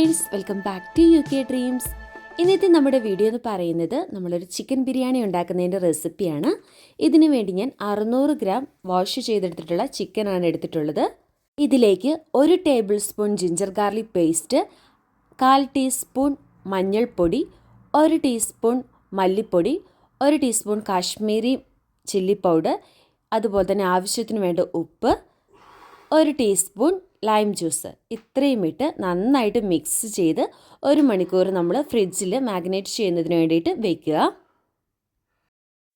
Friends, welcome back to UK dreams. ഇന്നത്തെ നമ്മുടെ video എന്ന് പറയുന്നത് നമ്മളൊരു ചിക്കൻ ബിരിയാണി ഉണ്ടാക്കുന്നതിൻ്റെ റെസിപ്പിയാണ്. ഇതിനു വേണ്ടി ഞാൻ 600 ഗ്രാം വാഷ് ചെയ്തെടുത്തിട്ടുള്ള ചിക്കനാണ് എടുത്തിട്ടുള്ളത്. ഇതിലേക്ക് 1 table spoon ginger garlic paste, 1/4 teaspoon മഞ്ഞൾപ്പൊടി, 1 ടീസ്പൂൺ മല്ലിപ്പൊടി, 1 ടീസ്പൂൺ കാശ്മീരി ചില്ലി പൗഡർ, അതുപോലെ തന്നെ ആവശ്യത്തിന് വേണ്ട ഉപ്പ്, 1 ടീസ്പൂൺ ലൈം ജ്യൂസ്, ഇത്രയും ഇട്ട് നന്നായിട്ട് മിക്സ് ചെയ്ത് 1 മണിക്കൂർ നമ്മൾ ഫ്രിഡ്ജിൽ മാഗ്നേറ്റ് ചെയ്യുന്നതിന് വേണ്ടിയിട്ട് വയ്ക്കുക.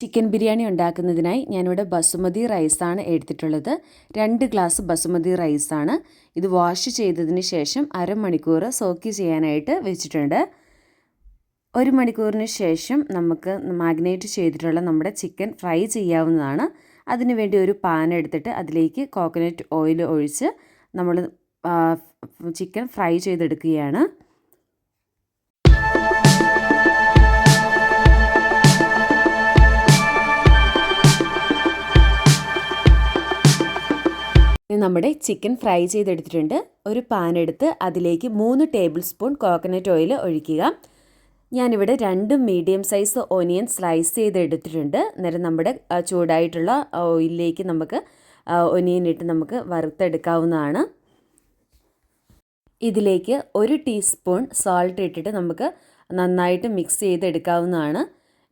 ചിക്കൻ ബിരിയാണി ഉണ്ടാക്കുന്നതിനായി ഞാനിവിടെ ബസുമതി റൈസാണ് എടുത്തിട്ടുള്ളത്. 2 ഗ്ലാസ് ബസുമതി റൈസാണ്. ഇത് വാഷ് ചെയ്തതിന് ശേഷം അരമണിക്കൂർ സോക്ക് ചെയ്യാനായിട്ട് വെച്ചിട്ടുണ്ട്. 1 മണിക്കൂറിന് ശേഷം നമുക്ക് മാഗ്നേറ്റ് ചെയ്തിട്ടുള്ള നമ്മുടെ ചിക്കൻ ഫ്രൈ ചെയ്യാവുന്നതാണ്. അതിനുവേണ്ടി ഒരു പാൻ എടുത്തിട്ട് അതിലേക്ക് കോക്കനട്ട് ഓയിൽ ഒഴിച്ച് നമ്മൾ ചിക്കൻ ഫ്രൈ ചെയ്തെടുക്കുകയാണ്. നമ്മുടെ ചിക്കൻ ഫ്രൈ ചെയ്തെടുത്തിട്ടുണ്ട്. ഒരു പാൻ എടുത്ത് അതിലേക്ക് 3 ടേബിൾ സ്പൂൺ കോക്കനട്ട് ഓയിൽ ഒഴിക്കുക. ഞാനിവിടെ 2 മീഡിയം സൈസ് ഓനിയൻ സ്ലൈസ് ചെയ്തെടുത്തിട്ടുണ്ട്. അന്നേരം നമ്മുടെ ചൂടായിട്ടുള്ള ഓയിലിലേക്ക് നമുക്ക് ഒനിയൻ ഇട്ട് നമുക്ക് വറുത്തെടുക്കാവുന്നതാണ്. ഇതിലേക്ക് 1 ടീസ്പൂൺ സോൾട്ട് ഇട്ടിട്ട് നമുക്ക് നന്നായിട്ട് മിക്സ് ചെയ്തെടുക്കാവുന്നതാണ്.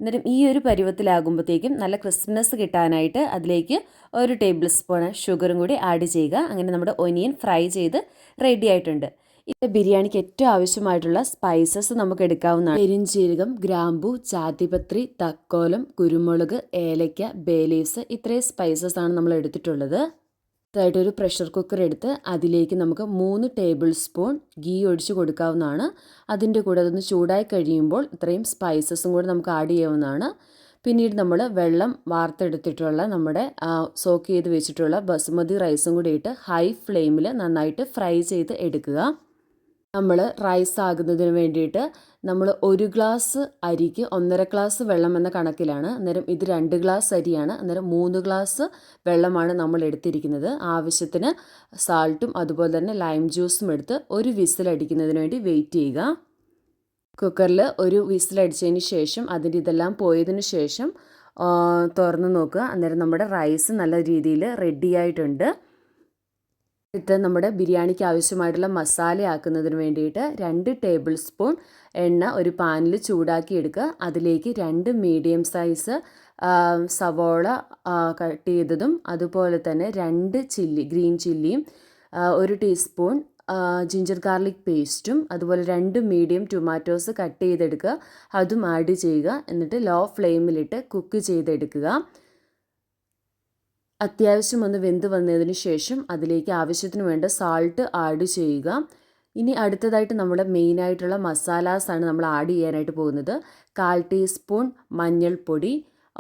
അന്നേരം ഈ ഒരു പരുവത്തിലാകുമ്പോഴത്തേക്കും നല്ല ക്രിസ്പിനെസ് കിട്ടാനായിട്ട് അതിലേക്ക് 1 ടേബിൾ സ്പൂൺ ഷുഗറും കൂടി ആഡ് ചെയ്യുക. അങ്ങനെ നമ്മുടെ ഒനിയൻ ഫ്രൈ ചെയ്ത് റെഡി ആയിട്ടുണ്ട്. ഇത് ബിരിയാണിക്ക് ഏറ്റവും ആവശ്യമായിട്ടുള്ള സ്പൈസസ് നമുക്ക് എടുക്കാവുന്നതാണ്. പെരിഞ്ജീരകം, ഗ്രാമ്പൂ, ജാതിപത്രി, തക്കോലം, കുരുമുളക്, ഏലയ്ക്ക, ബേ ലീവ്സ്, ഇത്രയും സ്പൈസസ് ആണ് നമ്മൾ എടുത്തിട്ടുള്ളത്. ഇതായിട്ടൊരു പ്രഷർ കുക്കർ എടുത്ത് അതിലേക്ക് നമുക്ക് 3 ടേബിൾ സ്പൂൺ ഗീ ഒഴിച്ച് കൊടുക്കാവുന്നതാണ്. അതിൻ്റെ കൂടെ അതൊന്ന് ചൂടായി കഴിയുമ്പോൾ ഇത്രയും സ്പൈസസും കൂടെ നമുക്ക് ആഡ് ചെയ്യാവുന്നതാണ്. പിന്നീട് നമ്മൾ വെള്ളം വാർത്തെടുത്തിട്ടുള്ള നമ്മുടെ സോക്ക് ചെയ്ത് വെച്ചിട്ടുള്ള ബസുമതി റൈസും കൂടി ഇട്ട് ഹൈ ഫ്ലെയിമിൽ നന്നായിട്ട് ഫ്രൈ ചെയ്ത് എടുക്കുക. നമ്മൾ റൈസ് ആകുന്നതിന് വേണ്ടിയിട്ട് നമ്മൾ 1 ഗ്ലാസ് അരിക്ക് 1.5 ഗ്ലാസ് വെള്ളം എന്ന കണക്കിലാണ്. അന്നേരം ഇത് 2 ഗ്ലാസ് അരിയാണ്. അന്നേരം 3 ഗ്ലാസ് വെള്ളമാണ് നമ്മൾ എടുത്തിരിക്കുന്നത്. ആവശ്യത്തിന് സാൾട്ടും അതുപോലെ തന്നെ ലൈം ജ്യൂസും എടുത്ത് ഒരു വിസിൽ അടിക്കുന്നതിന് വേണ്ടി വെയിറ്റ് ചെയ്യുക. കുക്കറിൽ ഒരു വിസിൽ അടിച്ചതിന് ശേഷം അതിൻ്റെ ഇതെല്ലാം പോയതിന് ശേഷം തുറന്ന് നോക്കുക. അന്നേരം നമ്മുടെ റൈസ് നല്ല രീതിയിൽ റെഡി ആയിട്ടുണ്ട്. ഇത് നമ്മുടെ ബിരിയാണിക്ക് ആവശ്യമായിട്ടുള്ള മസാല ആക്കുന്നതിന് വേണ്ടിയിട്ട് 2 ടേബിൾ സ്പൂൺ എണ്ണ ഒരു പാനിൽ ചൂടാക്കി എടുക്കുക. അതിലേക്ക് 2 മീഡിയം സൈസ് സവോള കട്ട് ചെയ്തതും അതുപോലെ തന്നെ 2 ഗ്രീൻ ചില്ലിയും 1 ടീസ്പൂൺ ജിഞ്ചർ ഗാർലിക് പേസ്റ്റും അതുപോലെ 2 മീഡിയം ടൊമാറ്റോസ് കട്ട് ചെയ്തെടുക്കുക. അതും ആഡ് ചെയ്യുക. എന്നിട്ട് ലോ ഫ്ലെയിമിലിട്ട് കുക്ക് ചെയ്തെടുക്കുക. അത്യാവശ്യം ഒന്ന് വെന്ത് വന്നതിന് ശേഷം അതിലേക്ക് ആവശ്യത്തിന് വേണ്ട സാൾട്ട് ആഡ് ചെയ്യുക. ഇനി അടുത്തതായിട്ട് നമ്മുടെ മെയിനായിട്ടുള്ള മസാലാസാണ് നമ്മൾ ആഡ് ചെയ്യാനായിട്ട് പോകുന്നത്. 1/4 ടീസ്പൂൺ മഞ്ഞൾപ്പൊടി,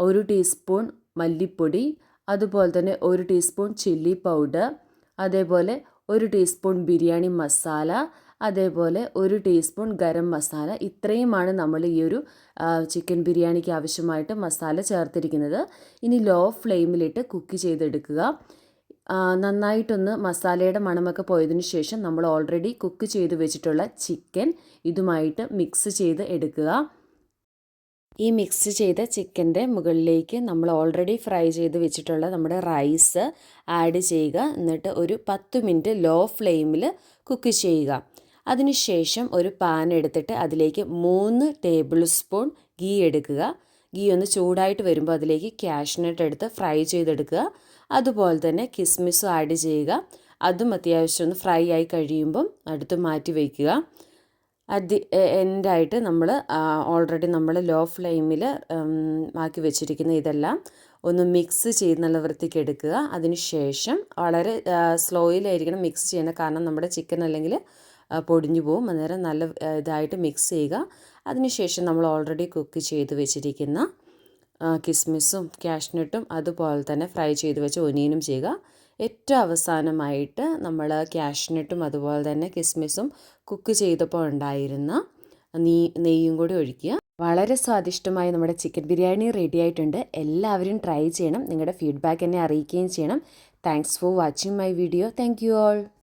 1 ടീസ്പൂൺ മല്ലിപ്പൊടി, അതുപോലെ തന്നെ 1 ടീസ്പൂൺ ചില്ലി പൗഡർ, അതേപോലെ 1 ടീസ്പൂൺ ബിരിയാണി മസാല, അതേപോലെ 1 ടീസ്പൂൺ ഗരം മസാല. ഇത്രയുമാണ് നമ്മൾ ഈ ഒരു ചിക്കൻ ബിരിയാണിക്ക് ആവശ്യമായിട്ട് മസാല ചേർത്തിരിക്കുന്നത്. ഇനി ലോ ഫ്ലെയിമിലിട്ട് കുക്ക് ചെയ്തെടുക്കുക. നന്നായിട്ടൊന്ന് മസാലയുടെ മണമൊക്കെ പോയതിന് ശേഷം നമ്മൾ ഓൾറെഡി കുക്ക് ചെയ്ത് വെച്ചിട്ടുള്ള ചിക്കൻ ഇതുമായിട്ട് മിക്സ് ചെയ്ത് എടുക്കുക. ഈ മിക്സ് ചെയ്ത ചിക്കൻ്റെ മുകളിലേക്ക് നമ്മൾ ഓൾറെഡി ഫ്രൈ ചെയ്ത് വെച്ചിട്ടുള്ള നമ്മുടെ റൈസ് ആഡ് ചെയ്യുക. എന്നിട്ട് ഒരു 10 മിനിറ്റ് ലോ ഫ്ലെയിമിൽ കുക്ക് ചെയ്യുക. അതിനുശേഷം ഒരു പാൻ എടുത്തിട്ട് അതിലേക്ക് 3 ടേബിൾ സ്പൂൺ ഗീ എടുക്കുക. ഗീ ഒന്ന് ചൂടായിട്ട് വരുമ്പോൾ അതിലേക്ക് കാഷ്നട്ട് എടുത്ത് ഫ്രൈ ചെയ്തെടുക്കുക. അതുപോലെ തന്നെ കിസ്മിസും ആഡ് ചെയ്യുക. അതും അത്യാവശ്യം ഒന്ന് ഫ്രൈ ആയി കഴിയുമ്പം അടുത്ത് മാറ്റി വയ്ക്കുക. എൻഡായിട്ട് നമ്മൾ ഓൾറെഡി നമ്മൾ ലോ ഫ്ലെയിമിൽ ആക്കി വെച്ചിരിക്കുന്ന ഇതെല്ലാം ഒന്ന് മിക്സ് ചെയ്ത് നല്ല വൃത്തിക്ക് എടുക്കുക. അതിനുശേഷം വളരെ സ്ലോയിലായിരിക്കണം മിക്സ് ചെയ്യുന്നത്. കാരണം നമ്മുടെ ചിക്കൻ അല്ലെങ്കിൽ പൊടിഞ്ഞു പോവും. അന്നേരം നല്ല ഇതായിട്ട് മിക്സ് ചെയ്യുക. അതിനുശേഷം നമ്മൾ ഓൾറെഡി കുക്ക് ചെയ്ത് വെച്ചിരിക്കുന്ന കിസ്മിസും കാഷ്നട്ടും അതുപോലെ തന്നെ ഫ്രൈ ചെയ്ത് വെച്ച് ഒനിയനും ചെയ്യുക. ഏറ്റവും അവസാനമായിട്ട് നമ്മൾ കാഷ്നട്ടും അതുപോലെ തന്നെ കിസ്മിസും കുക്ക് ചെയ്തപ്പോൾ ഉണ്ടായിരുന്ന നെയ്യും കൂടി ഒഴിക്കുക. വളരെ സ്വാദിഷ്ടമായ നമ്മുടെ ചിക്കൻ ബിരിയാണി റെഡി ആയിട്ടുണ്ട്. എല്ലാവരും ട്രൈ ചെയ്യണം. നിങ്ങളുടെ ഫീഡ്ബാക്ക് എന്നെ അറിയിക്കുകയും ചെയ്യണം. Thanks for watching my video. Thank you all.